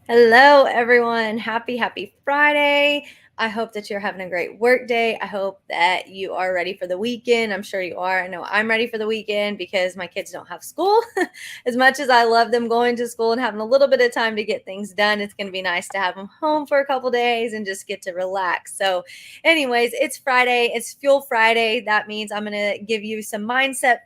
Hello, everyone. Happy Friday. I hope that you're having a great work day. I hope that you are ready for the weekend. I'm sure you are. I know I'm ready for the weekend because my kids don't have school. As much as I love them going to school and having a little bit of time to get things done, it's going to be nice to have them home for a couple days and just get to relax. So, anyways, it's Friday. It's Fuel Friday. That means I'm going to give you some mindset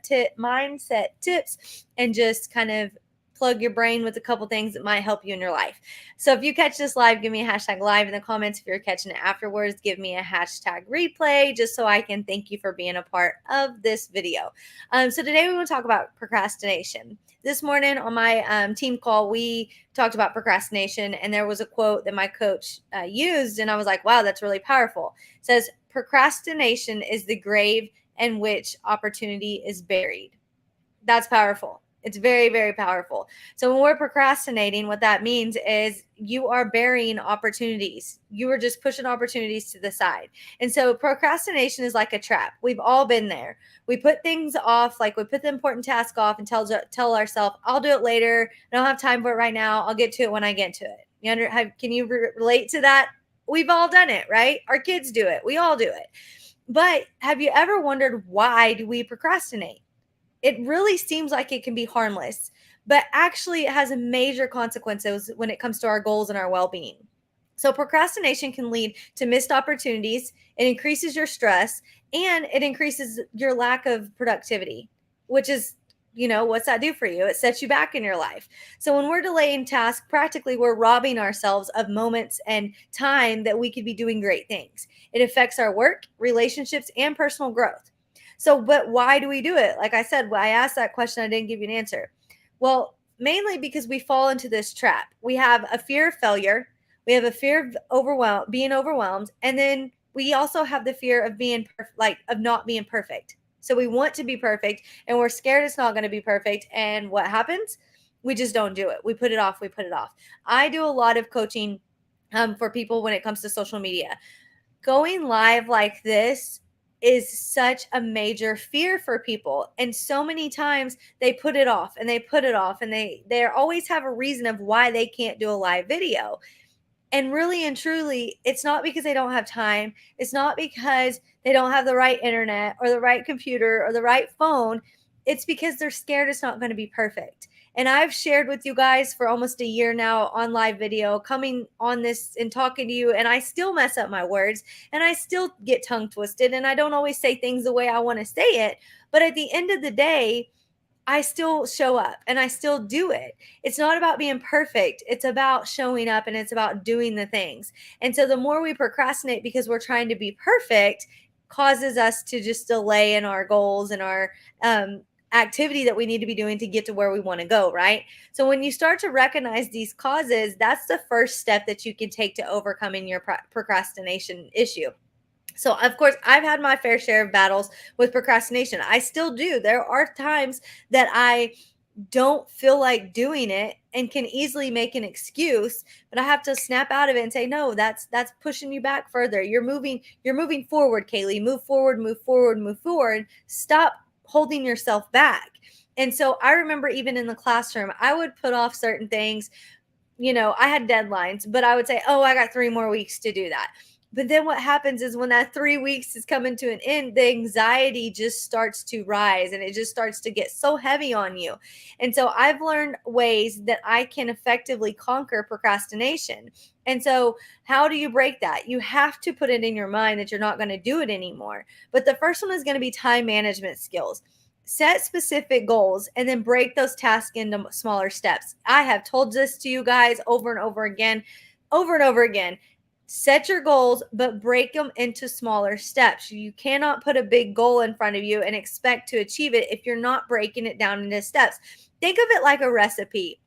tips and just kind of plug your brain with a couple things that might help you in your life. So if you catch this live, give me a hashtag live in the comments. If you're catching it afterwards, give me a hashtag replay just so I can thank you for being a part of this video. So today we want to talk about procrastination. This morning on my team call, we talked about procrastination, and there was a quote that my coach used, and I was like, wow, that's really powerful. It says, procrastination is the grave in which opportunity is buried. That's powerful. It's very, very powerful. So when we're procrastinating, what that means is you are burying opportunities. You are just pushing opportunities to the side. And so procrastination is like a trap. We've all been there. We put things off, like we put the important task off and tell ourselves, I'll do it later. I don't have time for it right now. I'll get to it when I get to it. Can you relate to that? We've all done it, right? Our kids do it. We all do it. But have you ever wondered, why do we procrastinate? It really seems like it can be harmless, but actually it has major consequences when it comes to our goals and our well-being. So procrastination can lead to missed opportunities, it increases your stress, and it increases your lack of productivity, which is, what's that do for you? It sets you back in your life. So when we're delaying tasks, practically we're robbing ourselves of moments and time that we could be doing great things. It affects our work, relationships, and personal growth. So, but why do we do it? Like I said, I asked that question, I didn't give you an answer. Well, mainly because we fall into this trap. We have a fear of failure, we have a fear of being overwhelmed, and then we also have the fear of of not being perfect. So we want to be perfect, and we're scared it's not going to be perfect. And what happens? We just don't do it. We put it off. We put it off. I do a lot of coaching for people when it comes to social media. Going live like this is such a major fear for people, and so many times they put it off and they put it off, and they always have a reason of why they can't do a live video. And really and truly, it's not because they don't have time, it's not because they don't have the right internet or the right computer or the right phone. It's because they're scared it's not going to be perfect. And I've shared with you guys for almost a year now on live video, coming on this and talking to you, and I still mess up my words and I still get tongue twisted and I don't always say things the way I want to say it. But at the end of the day, I still show up and I still do it. It's not about being perfect. It's about showing up and it's about doing the things. And so the more we procrastinate because we're trying to be perfect, causes us to just delay in our goals and our activity that we need to be doing to get to where we want to go, right? So when you start to recognize these causes, that's the first step that you can take to overcoming your procrastination issue. So, of course, I've had my fair share of battles with procrastination. I still do. There are times that I don't feel like doing it and can easily make an excuse, but I have to snap out of it and say, no, that's pushing you back further. You're moving forward, Kaylee. Move forward, move forward, move forward. Stop holding yourself back. And so I remember even in the classroom, I would put off certain things. I had deadlines, but I would say, oh, I got 3 more weeks to do that. But then what happens is when that 3 weeks is coming to an end, the anxiety just starts to rise and it just starts to get so heavy on you. And so I've learned ways that I can effectively conquer procrastination. And so, how do you break that? You have to put it in your mind that you're not going to do it anymore. But the first one is going to be time management skills. Set specific goals and then break those tasks into smaller steps. I have told this to you guys over and over again, over and over again. Set your goals, but break them into smaller steps. You cannot put a big goal in front of you and expect to achieve it if you're not breaking it down into steps. Think of it like a recipe.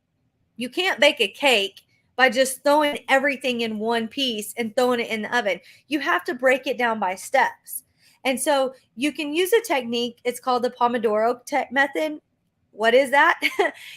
You can't bake a cake by just throwing everything in one piece and throwing it in the oven. You have to break it down by steps. And so you can use a technique. It's called the Pomodoro method. What is that?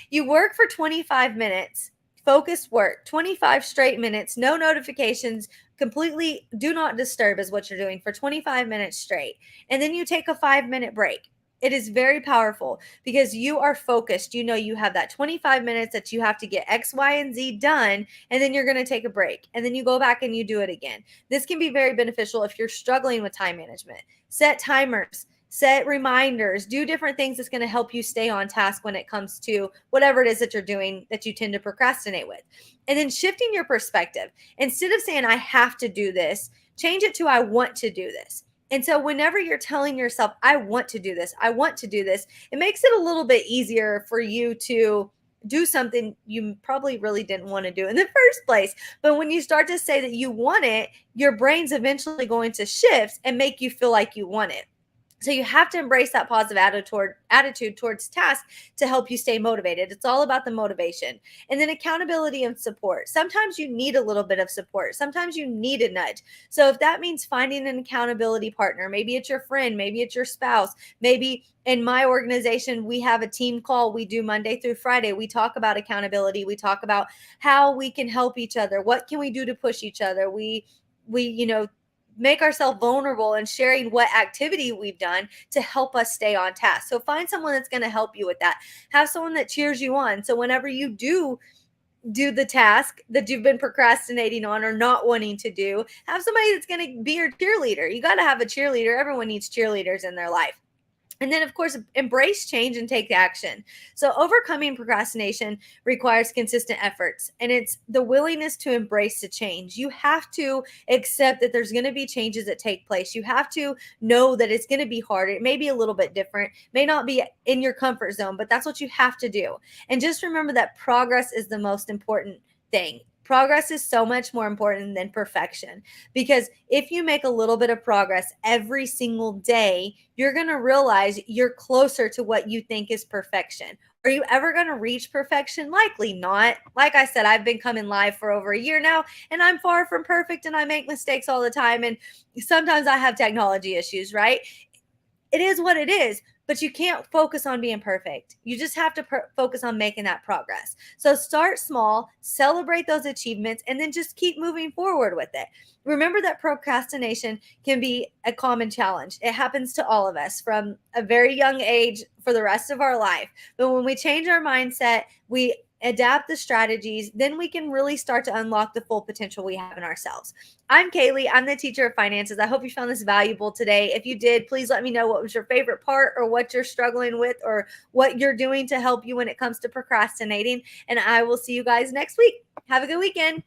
You work for 25 minutes, focused work, 25 straight minutes, no notifications, completely do not disturb is what you're doing for 25 minutes straight. And then you take a 5-minute break. It is very powerful because you are focused. You know, you have that 25 minutes that you have to get X, Y, and Z done, and then you're going to take a break. And then you go back and you do it again. This can be very beneficial if you're struggling with time management. Set timers, set reminders, do different things that's going to help you stay on task when it comes to whatever it is that you're doing that you tend to procrastinate with. And then shifting your perspective. Instead of saying, I have to do this, change it to, I want to do this. And so, whenever you're telling yourself, I want to do this, I want to do this, it makes it a little bit easier for you to do something you probably really didn't want to do in the first place. But when you start to say that you want it, your brain's eventually going to shift and make you feel like you want it. So you have to embrace that positive attitude towards tasks to help you stay motivated. It's all about the motivation. And then accountability and support. Sometimes you need a little bit of support. Sometimes you need a nudge. So if that means finding an accountability partner, maybe it's your friend, maybe it's your spouse, maybe in my organization, we have a team call we do Monday through Friday. We talk about accountability. We talk about how we can help each other. What can we do to push each other? We make ourselves vulnerable and sharing what activity we've done to help us stay on task. So find someone that's going to help you with that. Have someone that cheers you on. So whenever you do the task that you've been procrastinating on or not wanting to do, have somebody that's going to be your cheerleader. You got to have a cheerleader. Everyone needs cheerleaders in their life. And then, of course, embrace change and take action. So, overcoming procrastination requires consistent efforts, and it's the willingness to embrace the change. You have to accept that there's going to be changes that take place. You have to know that it's going to be hard. It may be a little bit different, may not be in your comfort zone, but that's what you have to do. And just remember that progress is the most important thing. Progress is so much more important than perfection, because if you make a little bit of progress every single day, you're going to realize you're closer to what you think is perfection. Are you ever going to reach perfection? Likely not. Like I said, I've been coming live for over a year now, and I'm far from perfect, and I make mistakes all the time. And sometimes I have technology issues, right? It is what it is, but you can't focus on being perfect. You just have to focus on making that progress. So start small, celebrate those achievements, and then just keep moving forward with it. Remember that procrastination can be a common challenge. It happens to all of us from a very young age for the rest of our life. But when we change our mindset, we adapt the strategies, then we can really start to unlock the full potential we have in ourselves. I'm Kaylee. I'm the teacher of finances. I hope you found this valuable today. If you did, please let me know what was your favorite part or what you're struggling with or what you're doing to help you when it comes to procrastinating. And I will see you guys next week. Have a good weekend.